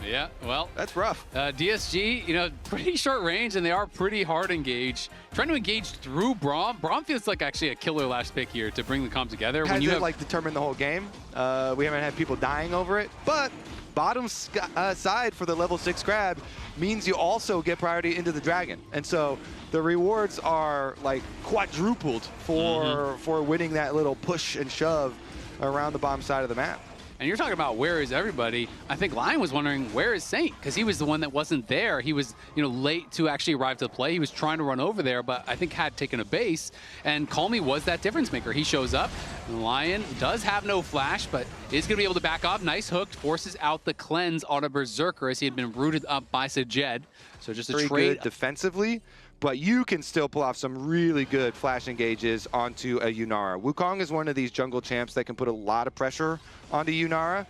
Yeah, well, that's rough. DSG, you know, pretty short range, and they are pretty hard engaged. Trying to engage through Braum. Braum feels like actually a killer last pick here to bring the comp together. Has it like determined the whole game? We haven't had people dying over it, but bottom side for the level 6 grab means you also get priority into the dragon, and so the rewards are like quadrupled for winning that little push and shove around the bottom side of the map. And you're talking about where is everybody. I think LYON was wondering, where is Saint? Because he was the one that wasn't there. He was, you know, late to actually arrive to the play. He was trying to run over there, but I think had taken a base. And Call Me was that difference maker. He shows up. LYON does have no flash, but is going to be able to back off. Nice hook, forces out the cleanse on a Berserker as he had been rooted up by Sajed. So just a Very trade. Good defensively, but you can still pull off some really good flash engages onto a Yunara. Wukong is one of these jungle champs that can put a lot of pressure onto Yunara.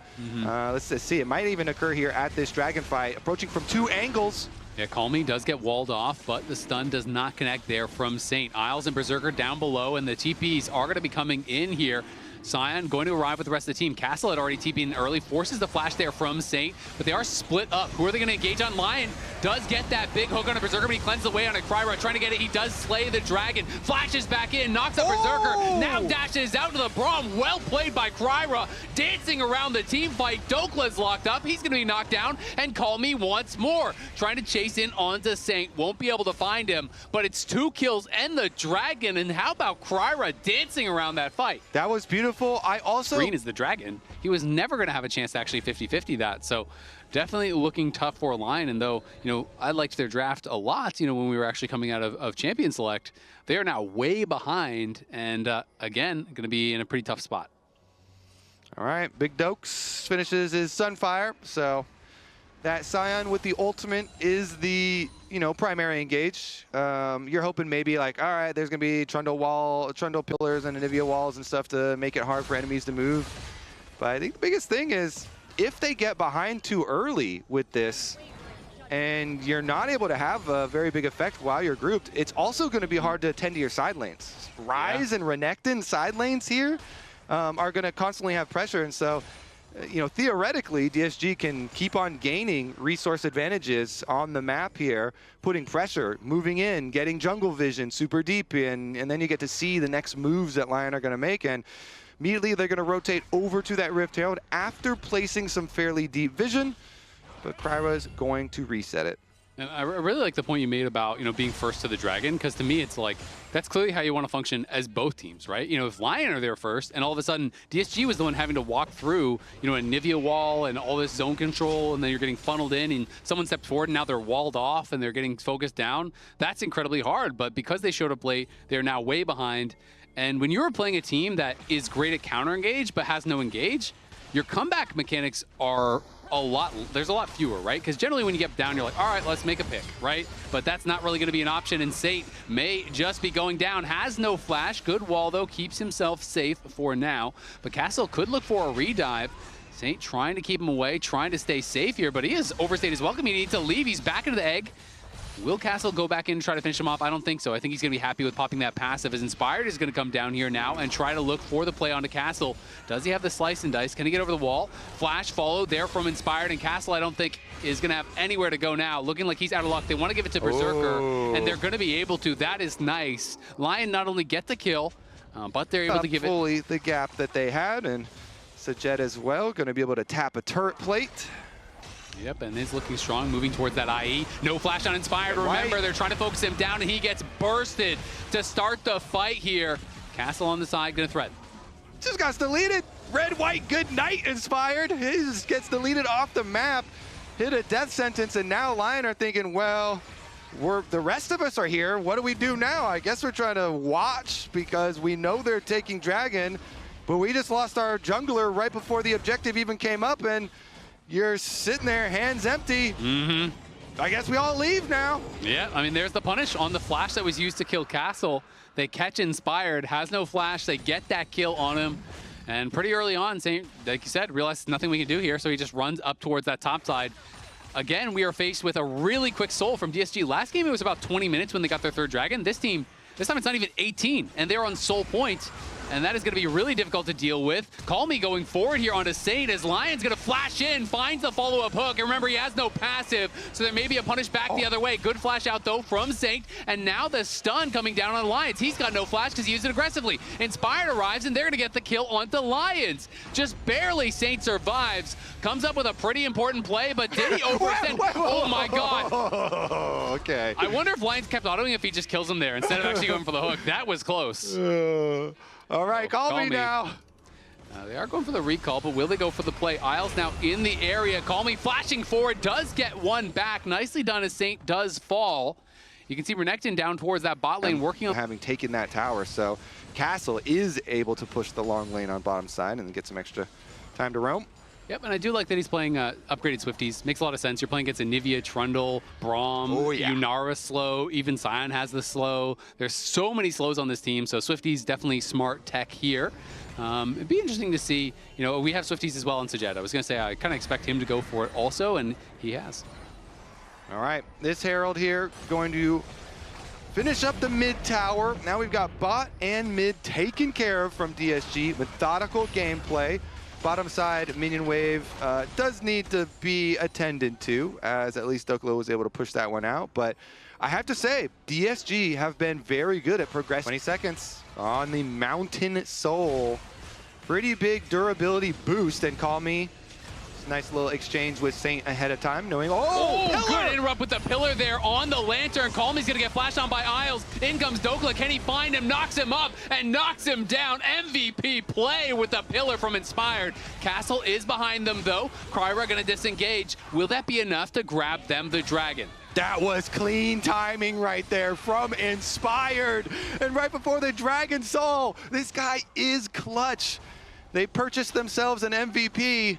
Let's just see, it might even occur here at this dragon fight, approaching from 2 angles. Yeah, Call Me does get walled off, but the stun does not connect there from Saint. Isles and Berserker down below, and the TPs are going to be coming in here. Sion going to arrive with the rest of the team. Castle had already TP'd in early, forces the flash there from Saint, but they are split up. Who are they going to engage on? LYON does get that big hook on a Berserker, but he cleanses away on a Kryra, trying to get it. He does slay the dragon, flashes back in, knocks up Berserker, now dashes out to the Braum. Well played by Kryra, dancing around the team fight. Dokla's locked up, he's going to be knocked down, and Call Me once more, trying to chase in onto Saint. Won't be able to find him, but it's 2 kills and the dragon, and how about Kryra dancing around that fight? That was beautiful. I also... Green is the dragon. He was never going to have a chance to actually 50-50 that, so definitely looking tough for LYON. And though, you know, I liked their draft a lot, you know, when we were actually coming out of Champion Select, they are now way behind and, again, going to be in a pretty tough spot. All right, Big Dokes finishes his Sunfire, so that Sion with the ultimate is the, you know, primary engage. You're hoping maybe like, all right, there's gonna be Trundle pillars and Onivia walls and stuff to make it hard for enemies to move. But I think the biggest thing is if they get behind too early with this and you're not able to have a very big effect while you're grouped, it's also gonna be hard to attend to your side lanes. Ryze and Renekton side lanes here are gonna constantly have pressure, and so you know, theoretically, DSG can keep on gaining resource advantages on the map here, putting pressure, moving in, getting jungle vision super deep in, and then you get to see the next moves that LYON are going to make. And immediately they're going to rotate over to that Rift Herald after placing some fairly deep vision, but Kryra's going to reset it. And I really like the point you made about, you know, being first to the dragon, because to me it's like, that's clearly how you want to function as both teams, right? You know, if LYON are there first and all of a sudden DSG was the one having to walk through, you know, a Onivia wall and all this zone control, and then you're getting funneled in and someone steps forward and now they're walled off and they're getting focused down, that's incredibly hard. But because they showed up late, they're now way behind. And when you're playing a team that is great at counter engage but has no engage, your comeback mechanics are there's a lot fewer, right? Because generally when you get down, you're like, all right, let's make a pick, right? But that's not really going to be an option, and Saint may just be going down. Has no flash. Good wall, though. Keeps himself safe for now. But Castle could look for a redive. Saint trying to keep him away, trying to stay safe here, but he has overstayed his welcome. He needs to leave. He's back into the egg. Will Castle go back in and try to finish him off? I don't think so. I think he's going to be happy with popping that passive, as Inspired is going to come down here now and try to look for the play onto Castle. Does he have the slice and dice? Can he get over the wall? Flash followed there from Inspired, and Castle I don't think is going to have anywhere to go now. Looking like he's out of luck. They want to give it to Berserker, and they're going to be able to. That is nice. LYON not only get the kill, but they're able to give fully the gap that they had, and Sajed as well, going to be able to tap a turret plate. Yep, and is looking strong, moving towards that IE. No flash on Inspired. Remember, they're trying to focus him down, and he gets bursted to start the fight here. Castle on the side, gonna threaten. Just got deleted. Red, white, good night, Inspired. He just gets deleted off the map, hit a death sentence, and now LYON are thinking, well, the rest of us are here. What do we do now? I guess we're trying to watch because we know they're taking Dragon, but we just lost our jungler right before the objective even came up, and you're sitting there, hands empty. I guess we all leave now. Yeah, I mean, there's the punish on the flash that was used to kill Castle. They catch Inspired, has no flash. They get that kill on him. And pretty early on, Saint, like you said, realized nothing we can do here, so he just runs up towards that top side. Again, we are faced with a really quick soul from DSG. Last game, it was about 20 minutes when they got their third Dragon. This time, it's not even 18, and they're on soul point. and that is going to be really difficult to deal with. Call Me going forward here onto Saint as LYON's going to flash in, finds the follow-up hook, and remember, he has no passive, so there may be a punish back the other way. Good flash out, though, from Saint, and now the stun coming down on LYONs. He's got no flash because he used it aggressively. Inspired arrives, and they're going to get the kill onto LYONs. Just barely Saint survives, comes up with a pretty important play, but did he overextend? Oh my god. Okay. I wonder if LYONs kept autoing if he just kills him there instead of actually going for the hook. That was close. All right, call me now. They are going for the recall, but will they go for the play? Isles now in the area. Call Me flashing forward, does get one back. Nicely done as Saint does fall. You can see Renekton down towards that bot lane working on having taken that tower, so Castle is able to push the long lane on bottom side and get some extra time to roam. Yep, and I do like that he's playing upgraded Swifties. Makes a lot of sense. You're playing against Onivia, Trundle, Braum, Yunara slow, even Sion has the slow. There's so many slows on this team, so Swifties definitely smart tech here. It'd be interesting to see, you know, we have Swifties as well in Sajed. I was going to say I kind of expect him to go for it also, and he has. All right, this Herald here going to finish up the mid tower. Now we've got bot and mid taken care of from DSG. Methodical gameplay. Bottom side minion wave does need to be attended to, as at least Doklo was able to push that one out. But I have to say, DSG have been very good at progressing. 20 seconds on the Mountain Soul. Pretty big durability boost, and Call Me. Nice little exchange with Saint ahead of time, knowing, good interrupt with the pillar there on the Lantern. Call Me's gonna get flashed on by Isles. In comes Dokla, can he find him? Knocks him up and knocks him down. MVP play with the pillar from Inspired. Castle is behind them though. Kryra gonna disengage. Will that be enough to grab them the dragon? That was clean timing right there from Inspired. And right before the Dragon Soul, this guy is clutch. They purchased themselves an MVP.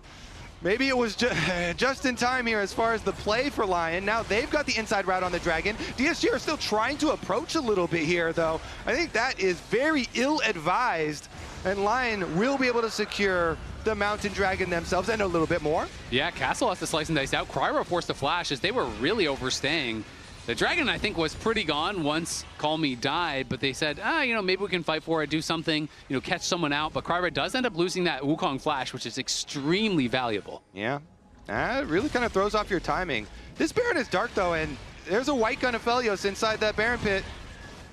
Maybe it was just in time here as far as the play for LYON. Now they've got the inside route on the Dragon. DSG are still trying to approach a little bit here, though. I think that is very ill-advised, and LYON will be able to secure the Mountain Dragon themselves and a little bit more. Yeah, Castle has to slice and dice out. Kryra forced to flash as they were really overstaying. The Dragon, I think, was pretty gone once Call Me died, but they said, you know, maybe we can fight for it, do something, you know, catch someone out. But Kryra does end up losing that Wukong flash, which is extremely valuable. Yeah, it really kind of throws off your timing. This Baron is dark, though, and there's a white gun of Felios inside that Baron pit.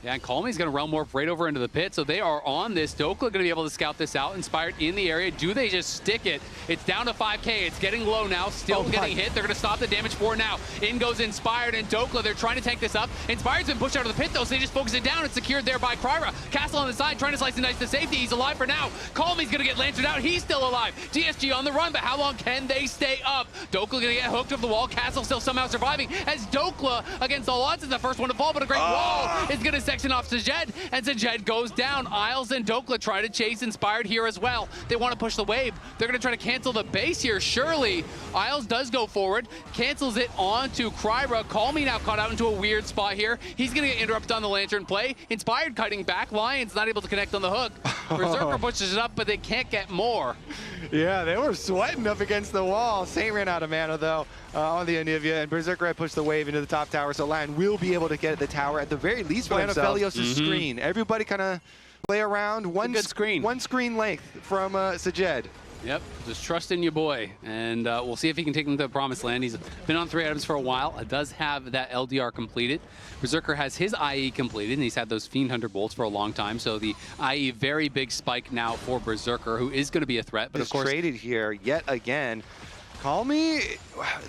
Yeah, and Call Me's going to realm warp right over into the pit, so they are on this. Dokla going to be able to scout this out. Inspired in the area. Do they just stick it? It's down to 5K. It's getting low now. Still getting hit. They're going to stop the damage for now. In goes Inspired and Dokla. They're trying to tank this up. Inspired's been pushed out of the pit, though, so they just focus it down. It's secured there by Kryra. Castle on the side trying to slice and dice to safety. He's alive for now. Call Me's going to get lanterned out. He's still alive. DSG on the run, but how long can they stay up? Dokla going to get hooked off the wall. Castle still somehow surviving as Dokla, against all odds, is the first one to fall, but a great wall is going to section off Sajed. And Sajed goes down. Isles and Dokla try to chase Inspired here as well. They want to push the wave. They're going to try to cancel the base here, surely. Isles does go forward, cancels it onto Kryra. Call Me now caught out into a weird spot here. He's going to get interrupted on the Lantern play. Inspired cutting back. LYON's not able to connect on the hook. Berserker pushes it up, but they can't get more. Yeah, they were sweating up against the wall. Saint ran out of mana, though, on the Onivia, and Berserker had pushed the wave into the top tower, so LYON will be able to get the tower at the very least for Felios' screen. Everybody kind of play around one screen length from Sajed. Yep, just trust in your boy, and we'll see if he can take him to the promised land. He's been on 3 items for a while. It does have that LDR completed. Berserker has his IE completed, and he's had those Fiend Hunter bolts for a long time, so the IE very big spike now for Berserker, who is going to be a threat. But of course, traded here yet again. Call Me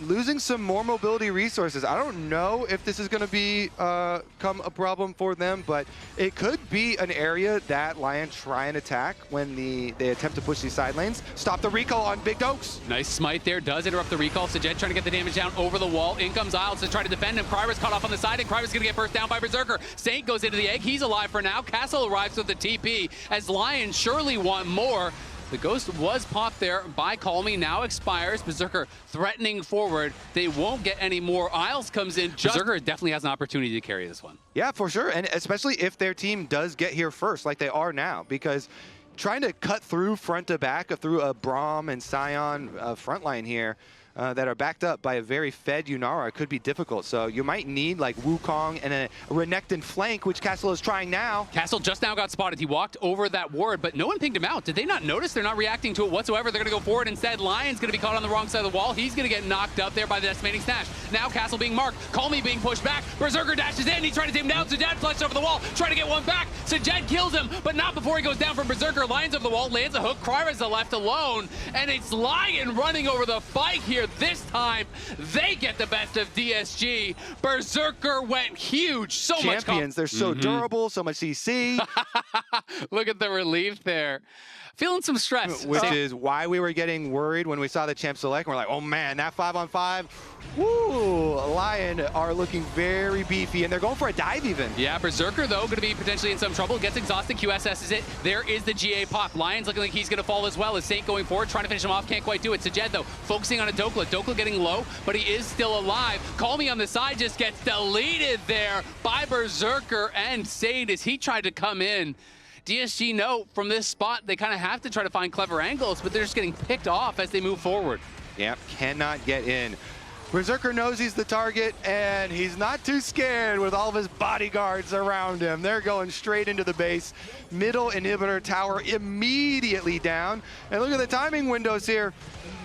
losing some more mobility resources. I don't know if this is going to become a problem for them, but it could be an area that LYON try and attack when they attempt to push these side lanes. Stop the recall on Big Dokes. Nice smite there, does interrupt the recall. Sajed trying to get the damage down over the wall. In comes Isles to try to defend him. Kryra's caught off on the side, and Kryra's going to get burst down by Berserker. Saint goes into the egg. He's alive for now. Castle arrives with the TP as LYON surely want more. The ghost was popped there by Call Me, now expires. Berserker threatening forward. They won't get any more. Isles comes in. Berserker definitely has an opportunity to carry this one. Yeah, for sure, and especially if their team does get here first, like they are now, because trying to cut through front to back through a Braum and Sion front line here, that are backed up by a very fed Yunara could be difficult. So you might need like Wukong and a Renekton flank, which Castle is trying now. Castle just now got spotted. He walked over that ward, but no one pinged him out. Did they not notice? They're not reacting to it whatsoever. They're going to go forward instead. Lion's going to be caught on the wrong side of the wall. He's going to get knocked up there by the decimating Snatch. Now Castle being marked. Call Me being pushed back. Berserker dashes in. He's trying to take him down. Sajed flushed over the wall, trying to get one back. Sajed kills him, but not before he goes down from Berserker. Lion's over the wall, lands a hook. Kryra's left alone, and it's Lion running over the fight here. This time, they get the best of DSG. Berserker went huge. So much champions. They're so durable, so much CC. Look at the relief there. Feeling some stress. Which is why we were getting worried when we saw the champ select. We're like, oh man, that 5-on-5. Woo! Lion are looking very beefy, and they're going for a dive even. Yeah, Berserker, though, going to be potentially in some trouble. Gets exhausted, QSS's it. There is the GA pop. Lion's looking like he's going to fall as well. As Saint going forward, trying to finish him off. Can't quite do it. Sajed, though, focusing on a Dokla. Dokla getting low, but he is still alive. Call Me on the side just gets deleted there by Berserker and Saint as he tried to come in. DSG know from this spot they kind of have to try to find clever angles, but they're just getting picked off as they move forward. Yep, cannot get in. Berserker knows he's the target, and he's not too scared with all of his bodyguards around him. They're going straight into the base. Middle inhibitor tower immediately down. And look at the timing windows here.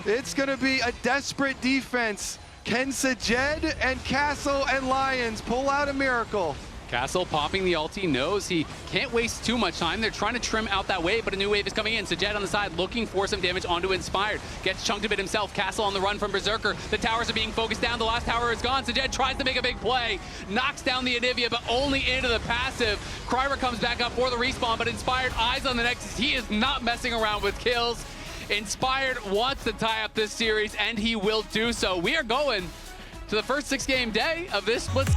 It's going to be a desperate defense. Can Sajed and Castle and Lions pull out a miracle? Castle popping the ulti, knows he can't waste too much time. They're trying to trim out that wave, but a new wave is coming in. Sajed on the side looking for some damage onto Inspired. Gets chunked a bit himself. Castle on the run from Berserker. The towers are being focused down. The last tower is gone. Sajed tries to make a big play. Knocks down the Onivia, but only into the passive. Kryra comes back up for the respawn, but Inspired eyes on the Nexus. He is not messing around with kills. Inspired wants to tie up this series, and he will do so. We are going to the first 6-game day of this split.